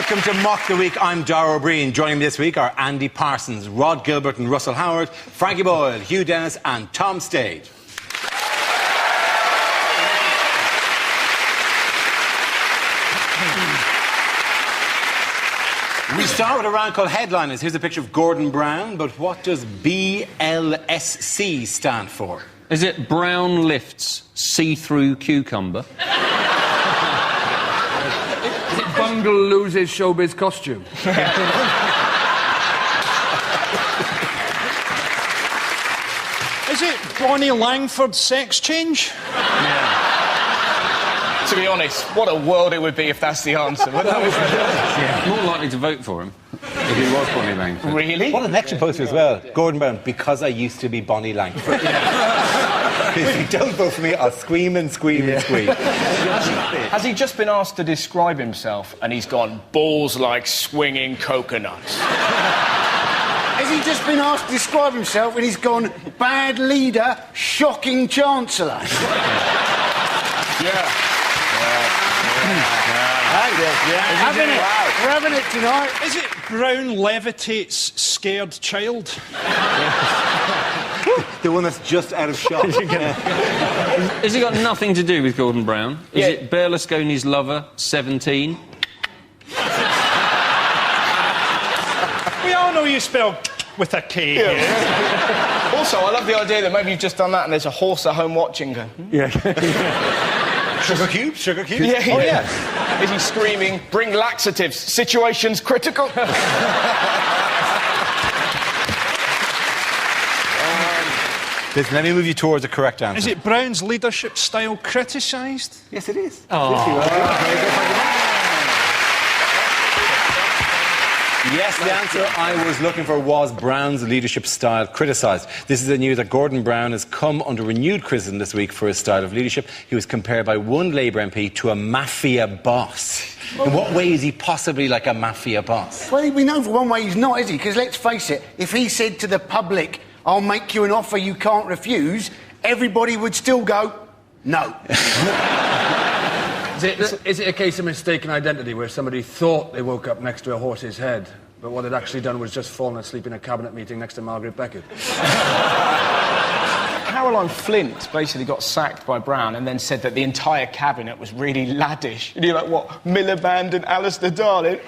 Welcome to Mock the Week. I'm Dara O'Brien. Joining me this week are Andy Parsons, Rod Gilbert and Russell Howard, Frankie Boyle, Hugh Dennis and Tom Stade. We start with a round called Headliners. Here's a picture of Gordon Brown, but what does BLSC stand for? Is it Brown Lifts See-Through Cucumber? Bungle loses showbiz costume. Is it Bonnie Langford sex change? Yeah. To be honest, what a world it would be if that's the answer. More likely to vote for him if he was Bonnie Langford. Really? What an extra poster as well. Gordon Brown, because I used to be Bonnie Langford. If you don't vote for me, I'll scream and scream and scream. Has he just been asked to describe himself and he's gone, balls like swinging coconuts? Has he just been asked to describe himself and he's gone, bad leader, shocking chancellor? Yeah. We're having it tonight. Is it Brown levitates scared child? The one that's just out of shot. Has it got nothing to do with Gordon Brown? Is it Berlusconi's lover, 17? We all know you spell with a K. Yeah. Also, I love the idea that maybe you've just done that and there's a horse at home watching going, Sugar cubes? Sugar cubes? Yeah. Oh, yeah. Is he screaming, bring laxatives, situation's critical? Listen, let me move you towards the correct answer. Is it Brown's leadership style criticised? Yes, it is. Yes, the answer I was looking for was Brown's leadership style criticised. This is the news that Gordon Brown has come under renewed criticism this week for his style of leadership. He was compared by one Labour MP to a mafia boss. In what way is he possibly like a mafia boss? Well, we know for one way he's not, is he? Because let's face it, if he said to the public, I'll make you an offer you can't refuse, everybody would still go, no. Is it a case of mistaken identity where somebody thought they woke up next to a horse's head, but what they'd actually done was just fallen asleep in a cabinet meeting next to Margaret Beckett? Caroline Flint basically got sacked by Brown and then said that the entire cabinet was really laddish. And you're like, what, Miliband and Alistair Darling?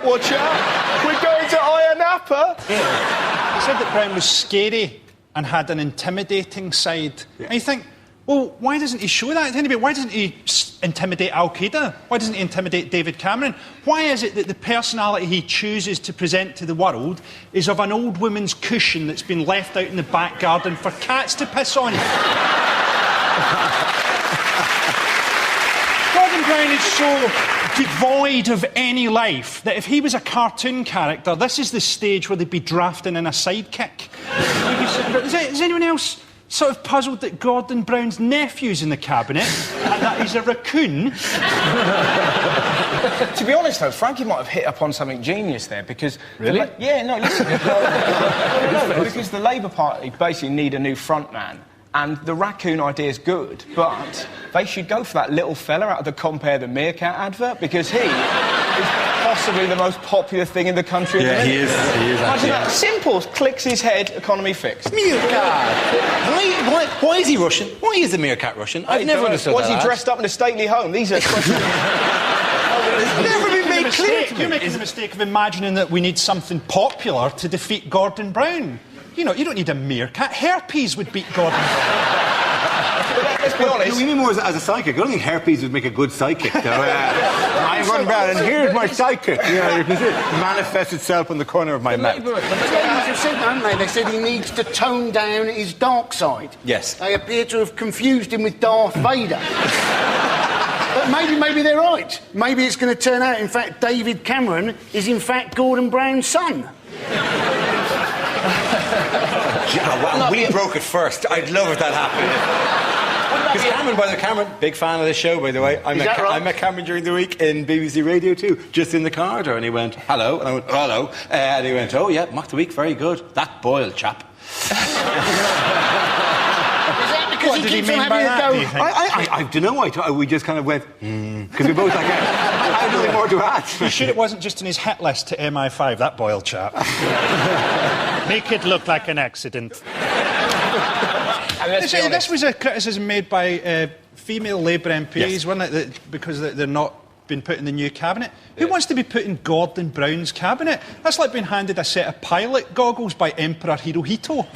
Watch out, we're going to Ayia Napa. He said that Brown was scary and had an intimidating side. And you think, well, why doesn't he show that to anybody? Why doesn't he intimidate Al-Qaeda? Why doesn't he intimidate David Cameron? Why is it that the personality he chooses to present to the world is of an old woman's cushion that's been left out in the back garden for cats to piss on? Gordon Brown is so devoid of any life that if he was a cartoon character, this is the stage where they'd be drafting in a sidekick. Is anyone else sort of puzzled that Gordon Brown's nephew's in the cabinet and that he's a raccoon? To be honest, though, Frankie might have hit upon something genius there because... Really? Listen. Because the Labour Party basically need a new frontman. And the raccoon idea is good, but they should go for that little fella out of the Compare the Meerkat advert because he is possibly the most popular thing in the country. Yeah, he is. Imagine that. Simple. Clicks his head, economy fixed. Meerkat! Why is he Russian? Why is the meerkat Russian? I've never understood that. Why is he dressed up in a stately home? These are questions... It's never been made clear to me. You're making the mistake of imagining that we need something popular to defeat Gordon Brown. You know, you don't need a meerkat. Herpes would beat Gordon Brown. Let's be honest. You mean more as a psychic? I don't think herpes would make a good psychic, though. I'm Gordon Brown, and here's my psychic. Yeah, you can see it manifest itself in the corner of my mouth. They've said, haven't they? They said he needs to tone down his dark side. Yes. They appear to have confused him with Darth Vader. But maybe they're right. Maybe it's going to turn out, in fact, David Cameron is, in fact, Gordon Brown's son. We broke it first. I'd love if that happened. Because Cameron, big fan of this show, by the way. I met Cameron during the week in BBC Radio 2, just in the corridor, and he went, hello, and I went, hello, and he went, oh yeah, Mock the Week, very good. That Boyle chap. What did he mean by that? I don't know. We just kind of went, because we both like, I have nothing more to add. You sure it wasn't just in his hit list to MI5, that Boyle chap? Make it look like an accident. This was a criticism made by female Labour MPs, wasn't it? Because they're not been put in the new cabinet. Who wants to be put in Gordon Brown's cabinet? That's like being handed a set of pilot goggles by Emperor Hirohito.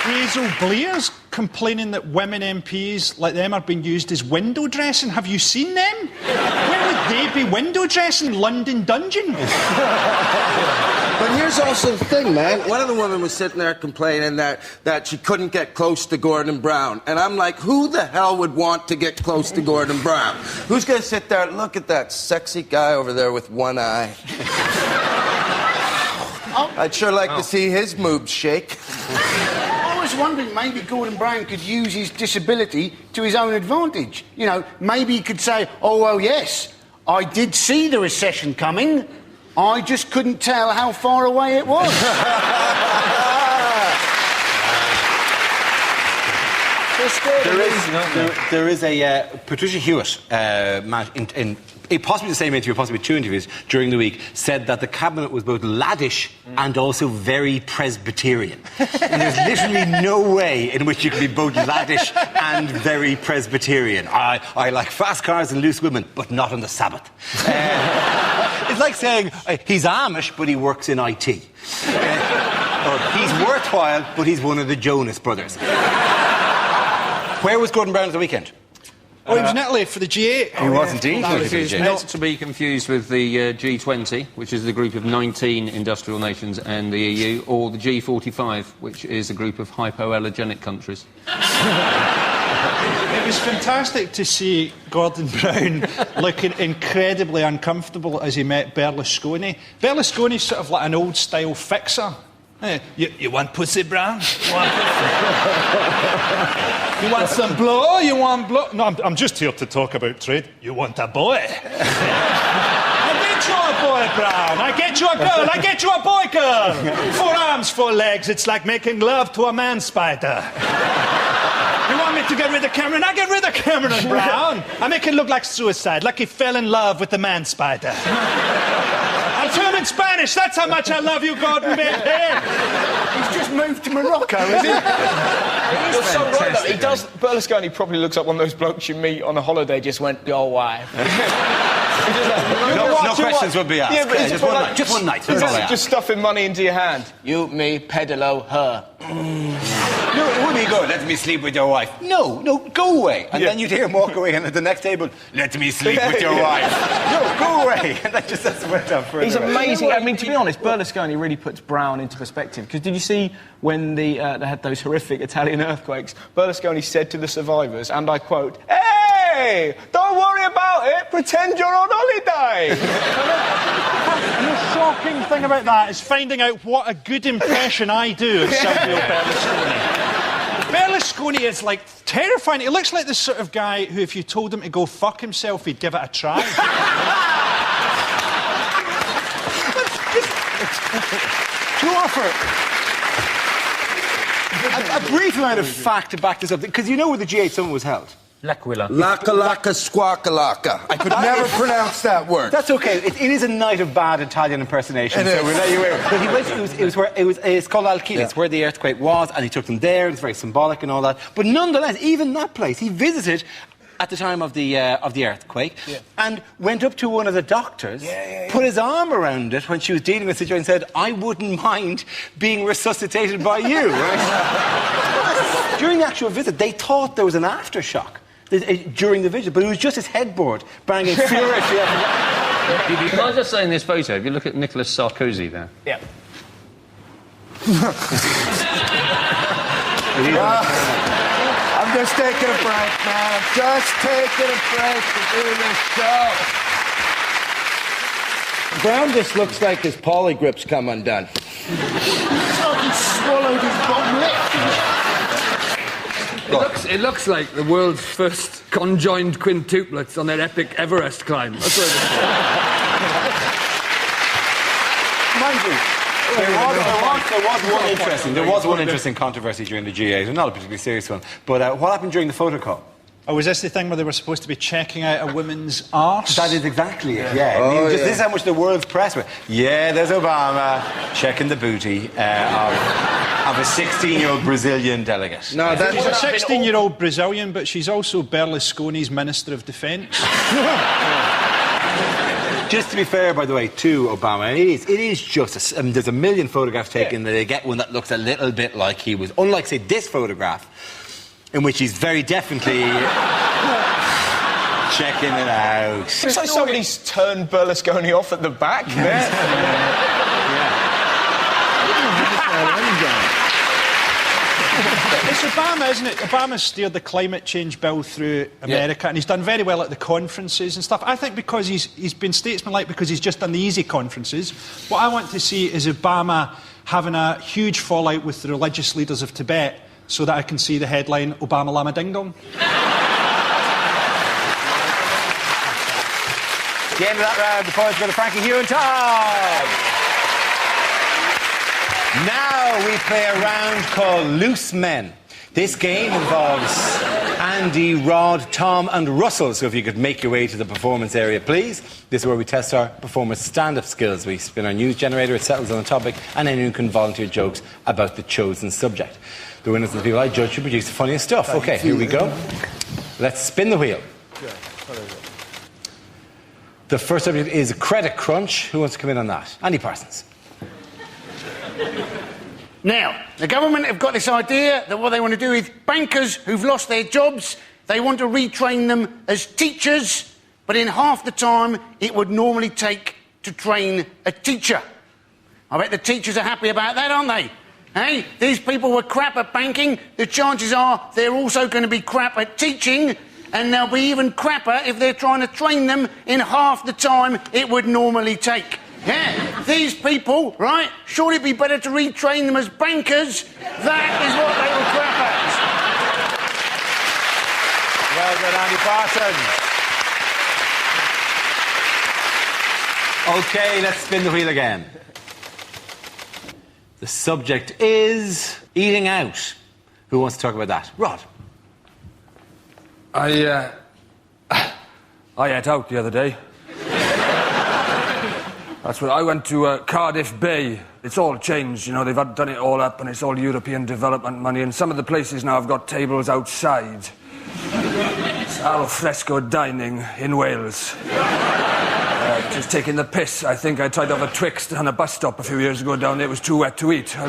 Hazel Blair's complaining that women MPs like them are being used as window dressing. Have you seen them? Where would they be window dressing? London Dungeon? But here's also the thing, man. One of the women was sitting there complaining that she couldn't get close to Gordon Brown. And I'm like, who the hell would want to get close to Gordon Brown? Who's going to sit there and look at that sexy guy over there with one eye? I'd sure like to see his moobs shake. I was wondering maybe Gordon Brown could use his disability to his own advantage. You know, maybe he could say, oh, well, yes, I did see the recession coming. I just couldn't tell how far away it was. There is a Patricia Hewitt, in possibly the same interview, possibly 2 interviews during the week, said that the cabinet was both laddish and also very Presbyterian. And there's literally no way in which you can be both laddish and very Presbyterian. I like fast cars and loose women, but not on the Sabbath. It's like saying he's Amish, but he works in IT. Or he's worthwhile, but he's one of the Jonas Brothers. Where was Gordon Brown at the weekend? Oh, he was in Italy for the G8. He was indeed. Which is not to be confused with the G20, which is the group of 19 industrial nations and the EU, or the G45, which is a group of hypoallergenic countries. It was fantastic to see Gordon Brown looking incredibly uncomfortable as he met Berlusconi. Berlusconi's sort of like an old-style fixer. You want pussy, Brown? You want some blow? You want blow? No, I'm just here to talk about trade. You want a boy? I get you a boy, Brown. I get you a girl. I get you a boy, girl. 4 arms, 4 legs. It's like making love to a man spider. You want me to get rid of Cameron? I get rid of Cameron, Brown. I make it look like suicide, like he fell in love with the man spider. I'm turning Spanish. That's how much I love you, Gordon, baby. He's just moved to Morocco, is he? You're so right, though. He does. Berlusconi probably looks like one of those blokes you meet on a holiday. Just went, your wife. No questions would be asked. Yeah, but just one night. Just one night. That's all I ask. Just stuffing money into your hand. You, me, pedalo, her. No, it would be good. Let me sleep with your wife. No, go away. And then you'd hear him walk away, and at the next table, let me sleep with your wife. No, go away. And that just went on further. He's amazing. I mean, to be honest, Berlusconi really puts Brown into perspective. Because did you see when they had those horrific Italian earthquakes? Berlusconi said to the survivors, and I quote, "Hey, don't worry about it. Pretend you're on holiday." And the shocking thing about that is finding out what a good impression I do of Silvio Berlusconi. Berlusconi is, like, terrifying. He looks like the sort of guy who, if you told him to go fuck himself, he'd give it a try. To offer a brief amount of fact to back this up, because you know where the G8 summit was held? L'Aquila. Laka laka squawkalaka. I could never pronounce that word. That's okay. It is a night of bad Italian impersonation, so we'll let you in. But it's called L'Aquila. It's where the earthquake was, and he took them there. It's very symbolic and all that. But nonetheless, even that place, he visited at the time of the earthquake, and went up to one of the doctors, put his arm around it when she was dealing with the situation, and said, "I wouldn't mind being resuscitated by you." Right? During the actual visit, they thought there was an aftershock during the visit, but it was just his headboard banging furiously. Can I just say in this photo, if you look at Nicolas Sarkozy there. Yeah. I'm just taking a break, man. Just taking a break to do this show. Brown just looks like his polygrip's come undone. It's like he swallowed his bottom lip. It looks like the world's first conjoined quintuplets on their epic Everest climb. That's what it is. Mind you, there was There was one interesting controversy during the G8, not a particularly serious one. But what happened during the photo call? Oh, was this the thing where they were supposed to be checking out a woman's arse? That is exactly it, yeah. This is how much the world's press were. Yeah, there's Obama checking the booty of a 16-year-old Brazilian delegate. No, that's She's a 16-year-old Brazilian, but she's also Berlusconi's Minister of Defence. Just to be fair, by the way, to Obama, it is just... there's a million photographs taken that they get one that looks a little bit like he was. Unlike, say, this photograph, in which he's very definitely checking it out. It's like somebody's turned Berlusconi off at the back there. It's Obama, isn't it? Obama's steered the climate change bill through America, and he's done very well at the conferences and stuff. I think because he's been statesmanlike because he's just done the easy conferences. What I want to see is Obama having a huge fallout with the religious leaders of Tibet, so that I can see the headline, Obama Lama Ding Dong. The end of that round, the points go to Frankie, Hugh and Tom. Now we play a round called Loose Men. This game involves Andy, Rod, Tom and Russell. So if you could make your way to the performance area, please. This is where we test our performers' stand-up skills. We spin our news generator, it settles on a topic, and anyone can volunteer jokes about the chosen subject. The winners are the people I judge who produce the funniest stuff. OK, here we go. Let's spin the wheel. The first subject is credit crunch. Who wants to come in on that? Andy Parsons. Now, the government have got this idea that what they want to do is bankers who've lost their jobs, they want to retrain them as teachers, but in half the time it would normally take to train a teacher. I bet the teachers are happy about that, aren't they? Hey, these people were crap at banking. The chances are they're also going to be crap at teaching, and they'll be even crapper if they're trying to train them in half the time it would normally take. Yeah, these people, right, surely it'd be better to retrain them as bankers. That is what they were crap Well done, Andy Parsons. OK, let's spin the wheel again. The subject is eating out. Who wants to talk about that? Rod. I ate out the other day. That's what I went to Cardiff Bay. It's all changed, you know, they've done it all up and it's all European development money, and some of the places now have got tables outside. It's al fresco dining in Wales. Just taking the piss. I think I tried to have a Twixt on a bus stop a few years ago down there. It was too wet to eat. So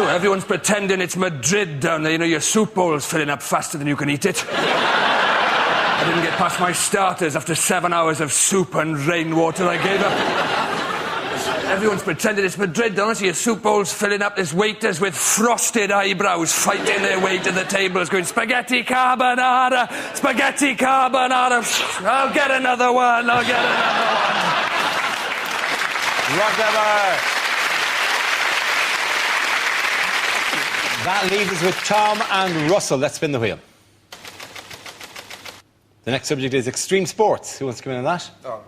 everyone's pretending it's Madrid down there. You know, your soup bowl's filling up faster than you can eat it. I didn't get past my starters after 7 hours of soup and rainwater. I gave up. Everyone's pretending it's Madrid, don't you? Your soup bowl's filling up. There's waiters with frosted eyebrows fighting their way to the tables going, spaghetti carbonara, spaghetti carbonara. I'll get another one, I'll get another one. Whatever. That leaves us with Tom and Russell. Let's spin the wheel. The next subject is extreme sports. Who wants to come in on that? No,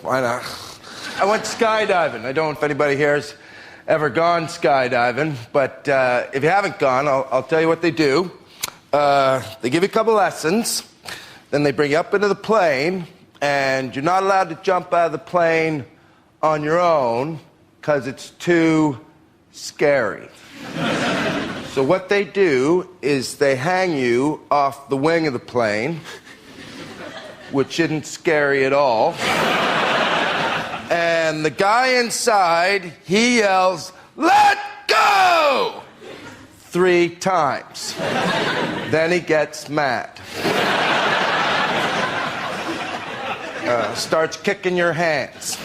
why not? I went skydiving. I don't know if anybody here has ever gone skydiving, but if you haven't gone, I'll tell you what they do. They give you a couple lessons, then they bring you up into the plane, and you're not allowed to jump out of the plane on your own because it's too scary. So what they do is they hang you off the wing of the plane, which isn't scary at all. And the guy inside, he yells, "Let go!" 3 times. Then he gets mad. Starts kicking your hands.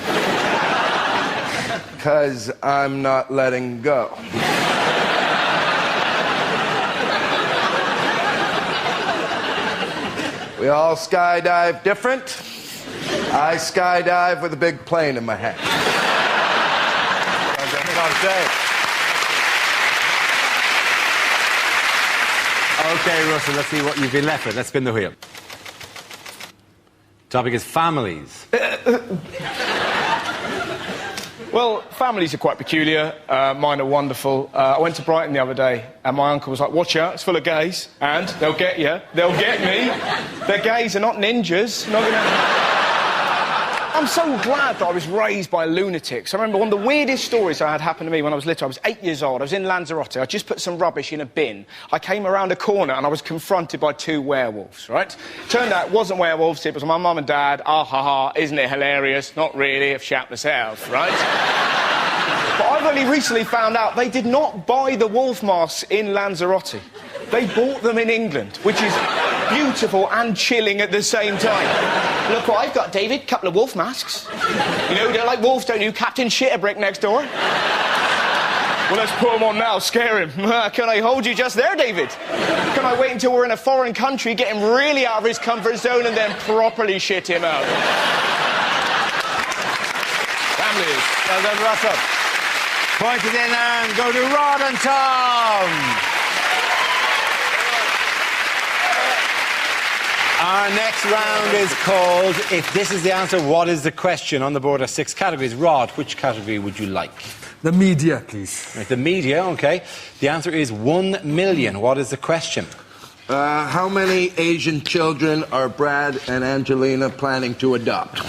'Cause I'm not letting go. We all skydive different. I skydive with a big plane in my hand. OK, Russell, let's see what you've been left with. Let's spin the wheel. Topic is families. Well, families are quite peculiar. Mine are wonderful. I went to Brighton the other day, and my uncle was like, watch out, it's full of gays, and they'll get you. They'll get me. They're gays, they're not ninjas. Not gonna... I'm so glad that I was raised by lunatics. I remember one of the weirdest stories that had happened to me when I was little. I was 8 years old. I was in Lanzarote. I just put some rubbish in a bin. I came around a corner and I was confronted by 2 werewolves, right? Turned out it wasn't werewolves, it was my mum and dad. Ah, ha, ha, isn't it hilarious? Not really, I've shat myself, right? But I've only recently found out they did not buy the wolf masks in Lanzarote. They bought them in England, which is beautiful and chilling at the same time. Look what I've got, David. Couple of wolf masks. You know, you don't like wolves, don't you? Captain Shitterbrick next door. Well, let's put him on now, scare him. Can I hold you just there, David? Can I wait until we're in a foreign country, get him really out of his comfort zone, and then properly shit him out? Families. Well done, Russell. Point it in and go to Rod and Tom. Our next round is called If This Is the Answer, What Is the Question? On the board are 6 categories. Rod, which category would you like? The media, please. Right, the media, OK. The answer is 1 million. What is the question? How many Asian children are Brad and Angelina planning to adopt?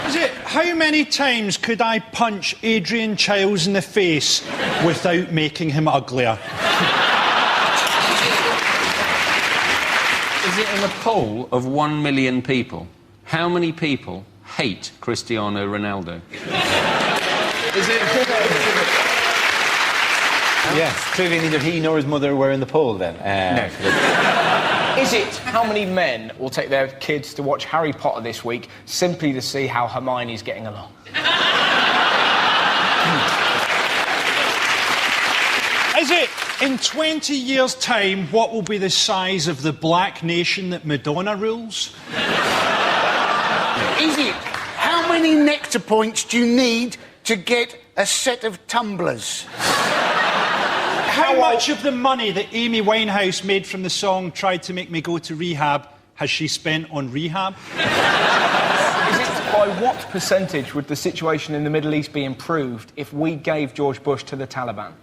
Is it, how many times could I punch Adrian Chiles in the face without making him uglier? Is it in a poll of 1 million people? How many people hate Cristiano Ronaldo? Is it... Yes, clearly neither he nor his mother were in the poll then. No. Is it how many men will take their kids to watch Harry Potter this week simply to see how Hermione's getting along? Is it, in 20 years' time, what will be the size of the black nation that Madonna rules? Is it how many nectar points do you need to get a set of tumblers? How much of the money that Amy Winehouse made from the song Tried to Make Me Go to Rehab has she spent on rehab? Is it by what percentage would the situation in the Middle East be improved if we gave George Bush to the Taliban?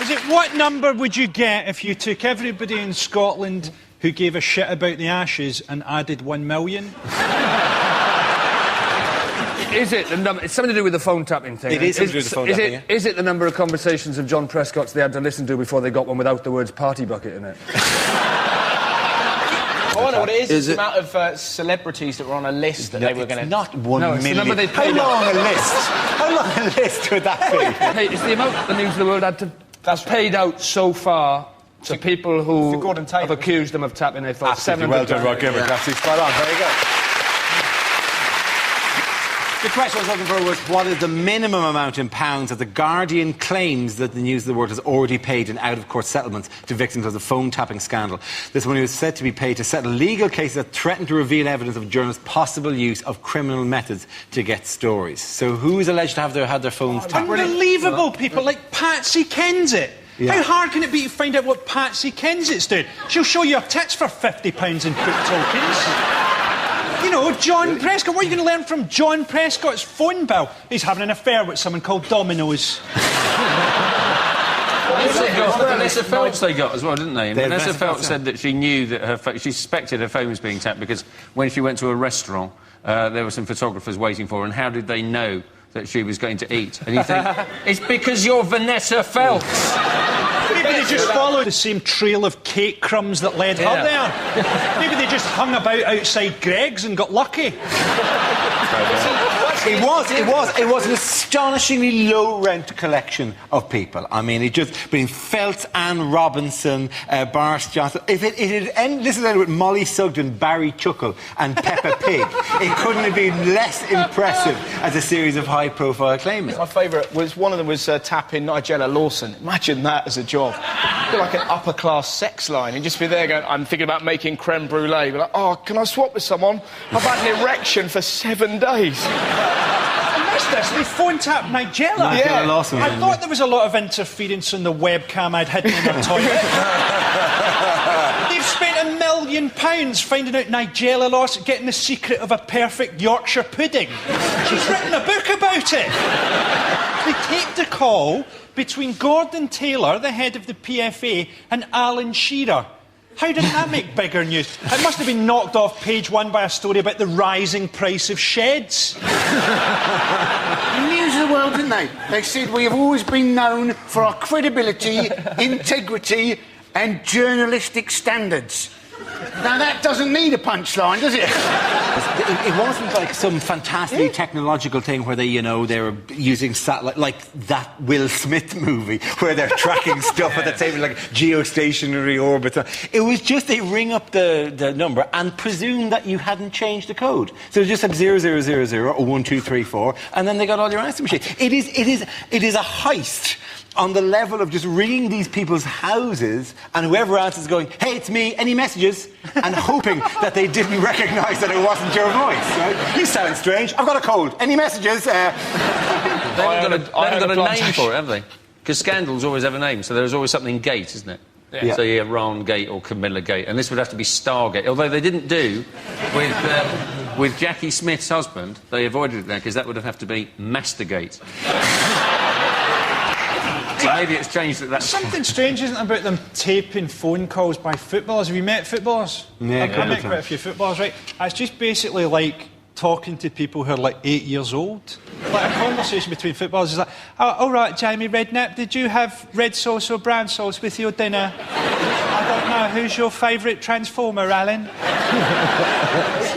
Is it what number would you get if you took everybody in Scotland who gave a shit about the Ashes and added 1 million? Is it the number? It's something to do with the phone tapping thing. It is something to do with the phone tapping, yeah. Is it the number of conversations of John Prescott's they had to listen to before they got one without the words party bucket in it? I know what it is. It's the amount of celebrities that were on a list that they were going to... Not 1 No, it's the million. number they paid How long a list? How long a list would that be? Hey, it's the amount the News of the World had to... That's paid out so far to people who Gordon Taylor. have accused them of tapping their phone. Absolutely well done, Rod Gilbert. Absolutely spot on. Very good. The question I was looking for was, what is the minimum amount in pounds that The Guardian claims that the News of the World has already paid in out-of-court settlements to victims of the phone-tapping scandal? This money was said to be paid to settle legal cases that threatened to reveal evidence of journalists' possible use of criminal methods to get stories. So who is alleged to have had their phones tapped? Unbelievable, people like Patsy Kensit. Yeah. How hard can it be to find out what Patsy Kensit's doing? She'll show you her tits for £50 in quick tokens. You know, John Prescott. What are you going to learn from John Prescott's phone bill? He's having an affair with someone called Domino's. Vanessa Phelps they got as well, didn't they? Vanessa Phelps, Phelps said that she knew that she suspected her phone was being tapped because when she went to a restaurant, there were some photographers waiting for her, and how did they know that she was going to eat? And you think, it's because you're Vanessa Phelps. Maybe they just followed the same trail of cake crumbs that led her there. Maybe they just hung about outside Greg's and got lucky. It was an astonishingly low-rent collection of people. I mean, it just been Phelps, Anne Robinson, Boris Johnson. If it had ended with Molly Sugden, Barry Chuckle and Peppa Pig, it couldn't have been less impressive as a series of high-profile claimants. My favourite was, one of them was tapping Nigella Lawson. Imagine that as a job. It'd be like an upper-class sex line. You'd just be there going, I'm thinking about making creme brulee. Be like, oh, can I swap with someone? I've had an erection for 7 days. I missed this. They phone tapped Nigella. Nigella Lawson. I thought there was a lot of interference on the webcam I'd hidden in her toilet. They've spent £1 million finding out Nigella lost getting the secret of a perfect Yorkshire pudding. She's written a book about it. They taped a call between Gordon Taylor, the head of the PFA, and Alan Shearer. How did that make bigger news? It must have been knocked off page 1 by a story about the rising price of sheds. News of the world, didn't they? They said we have always been known for our credibility, integrity, and journalistic standards. Now, that doesn't need a punchline, does it? It wasn't like some fantastic technological thing where they were using satellite, like that Will Smith movie, where they're tracking stuff at the table, like geostationary orbits. It was just they ring up the number and presume that you hadn't changed the code. So they just had 0000 or 1234, and then they got all your answer machines. It is a heist on the level of just ringing these people's houses and whoever answers going, "Hey, it's me, any messages?" and hoping that they didn't recognise that it wasn't your voice, right? "You sound strange. I've got a cold. Any messages?" They haven't got a name for it, have they? Because scandals always have a name, so there's always something Gate, isn't it? Yeah. So you have Ron Gate or Camilla Gate, and this would have to be Stargate, although they didn't do with Jackie Smith's husband. They avoided it there because that would have to be Mastergate. So maybe it's changed at that. Something strange, isn't it, about them taping phone calls by footballers? Have you met footballers? Yeah, I met quite a few footballers, right? It's just basically like talking to people who are like 8 years old. Like a conversation between footballers is like, "Oh, all right, Jamie Redknapp, did you have red sauce or brown sauce with your dinner?" "I don't know. Who's your favourite Transformer, Alan?"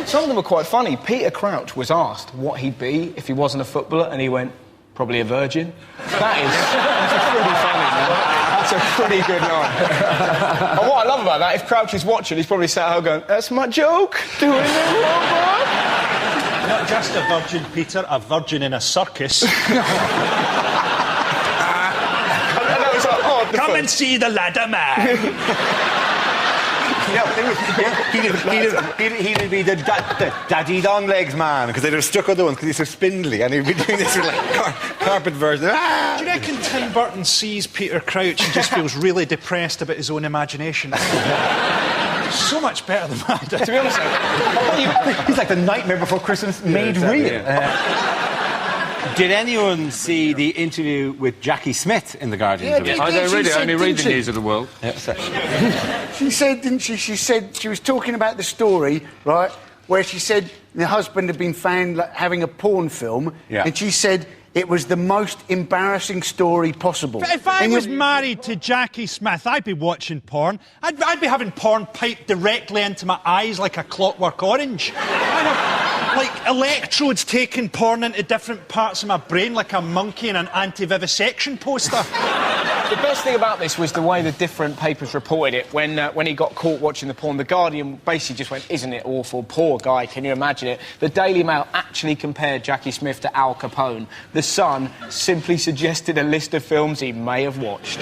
Some of them are quite funny. Peter Crouch was asked what he'd be if he wasn't a footballer, and he went, "Probably a virgin." That's pretty funny, man. That's a pretty good line. And what I love about that, if Crouch is watching, he's probably sat at home going, "That's my joke, doing it wrong, man." Not just a virgin, Peter, a virgin in a circus. Come and see the ladder man. He'd be the daddy long legs man, because they'd have stuck other ones because he's so spindly, and he'd be doing this sort of like carpet version. Ah! Do you reckon Tim Burton sees Peter Crouch and just feels really depressed about his own imagination? So much better than mine. To be honest, He's like the Nightmare Before Christmas made real. Did anyone see the interview with Jackie Smith in The Guardian? Yeah, I don't read it, I only read the didn't news of the world. She said, didn't she? She said she was talking about the story, right, where she said the husband had been found like, having a porn film, and she said it was the most embarrassing story possible. But if I was married to Jackie Smith, I'd be watching porn. I'd be having porn piped directly into my eyes like a Clockwork Orange. I'd have, like, electrodes taking porn into different parts of my brain like a monkey in an anti-vivisection poster. the best thing about this was the way the different papers reported it. When he got caught watching the porn, The Guardian basically just went, "Isn't it awful? Poor guy, can you imagine it?" The Daily Mail actually compared Jackie Smith to Al Capone. The Sun simply suggested a list of films he may have watched.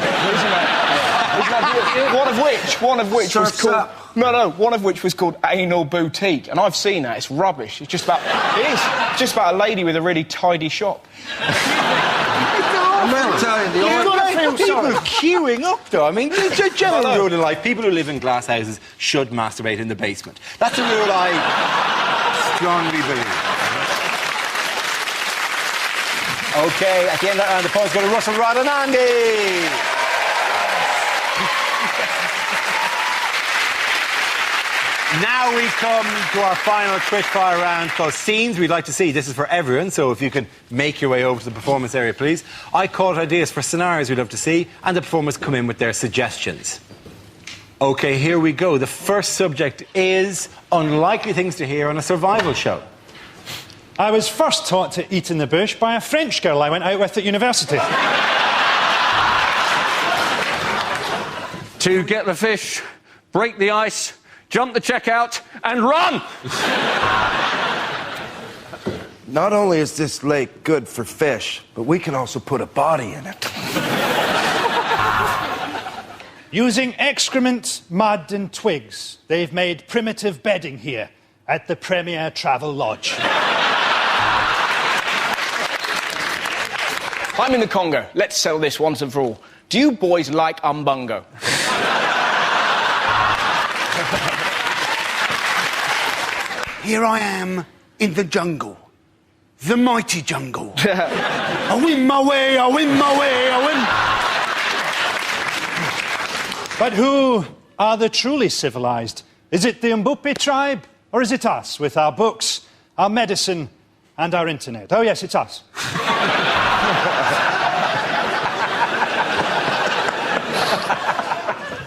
One of which was called... One of which was called Anal Boutique, and I've seen that. It's rubbish. It's just about a lady with a really tidy shop. I'm not telling you, People queuing up, though. I mean, it's a general rule in life. People who live in glass houses should masturbate in the basement. That's a rule I strongly believe. OK, at the end of that round, the points go to Russell, Rod and Andy. Now we come to our final quickfire round called Scenes We'd Like to See. This is for everyone, so if you can make your way over to the performance area, please. I caught ideas for scenarios we'd love to see, and the performers come in with their suggestions. OK, here we go. The first subject is unlikely things to hear on a survival show. I was first taught to eat in the bush by a French girl I went out with at university. To get the fish, break the ice, jump the checkout, and run! Not only is this lake good for fish, but we can also put a body in it. Using excrement, mud and twigs, they've made primitive bedding here at the Premier Travel Lodge. I'm in the Congo. Let's settle this once and for all. Do you boys like umbungo? here I am in the jungle. The mighty jungle. I win my way, I win my way, I win. But who are the truly civilised? Is it the Mbupi tribe, or is it us with our books, our medicine, and our internet? Oh yes, it's us.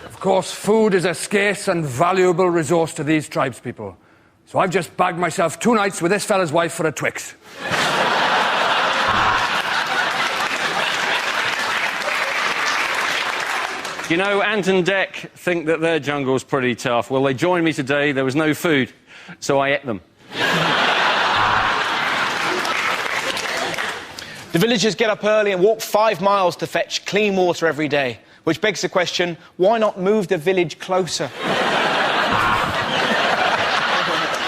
Of course, food is a scarce and valuable resource to these tribespeople. So I've just bagged myself 2 nights with this fella's wife for a Twix. You know, Ant and Dec think that their jungle's pretty tough. Well, they joined me today. There was no food, so I ate them. The villagers get up early and walk 5 miles to fetch clean water every day, which begs the question, why not move the village closer?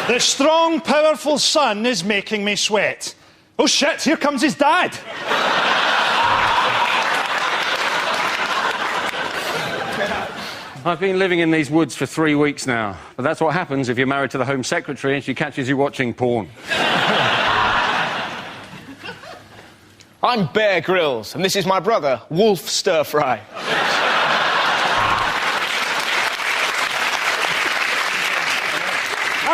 The strong, powerful sun is making me sweat. Oh shit, here comes his dad. I've been living in these woods for 3 weeks now, but that's what happens if you're married to the Home Secretary and she catches you watching porn. I'm Bear Grylls, and this is my brother, Wolf Stir Fry.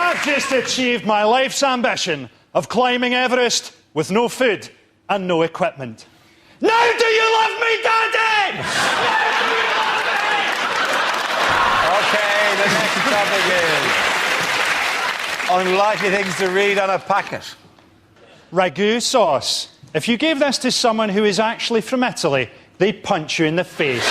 I've just achieved my life's ambition of climbing Everest with no food and no equipment. Now do you love me, Daddy? Okay, the next topic is unlikely things to read on a packet. Ragu sauce. If you gave this to someone who is actually from Italy, they'd punch you in the face.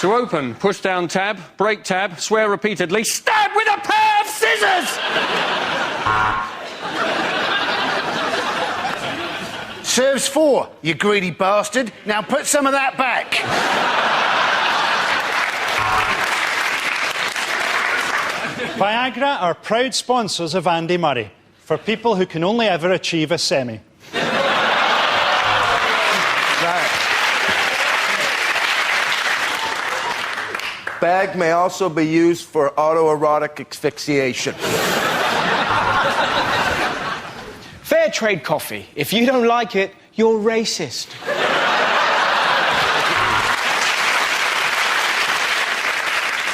To open, push down tab, break tab, swear repeatedly, stab with a pair of scissors! Serves 4, you greedy bastard. Now put some of that back. Viagra are proud sponsors of Andy Murray, for people who can only ever achieve a semi. Bag may also be used for autoerotic asphyxiation. Fair trade coffee. If you don't like it, you're racist.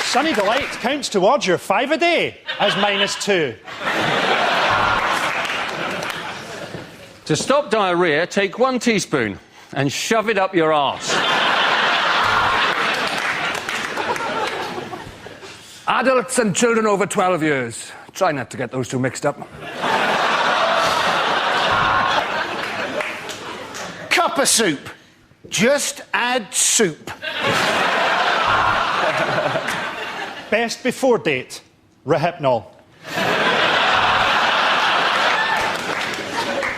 Sunny Delight counts towards your 5 a day as -2. To stop diarrhea, take 1 teaspoon and shove it up your arse. Adults and children over 12 years. Try not to get those two mixed up. Cup of soup. Just add soup. Best before date, Rohypnol.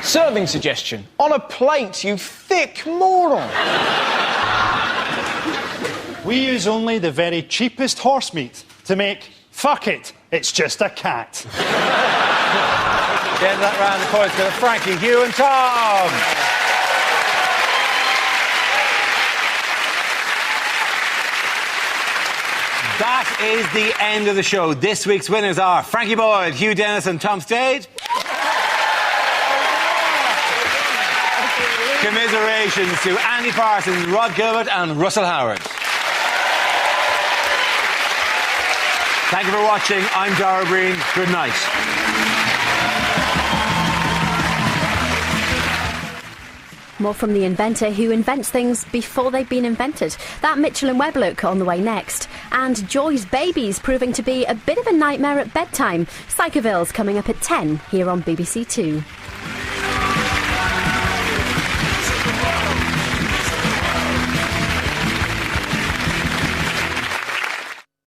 Serving suggestion. On a plate, you thick moron. We use only the very cheapest horse meat to make, fuck it, it's just a cat. Getting that round of points to Frankie, Hugh and Tom. That is the end of the show. This week's winners are Frankie Boyd, Hugh Dennis and Tom Stade. Commiserations to Andy Parsons, Rod Gilbert and Russell Howard. Thank you for watching. I'm Dara Breen. Good night. More from the inventor who invents things before they've been invented. That Mitchell and Webb look on the way next. And Joy's babies proving to be a bit of a nightmare at bedtime. Psychoville's coming up at 10 here on BBC Two.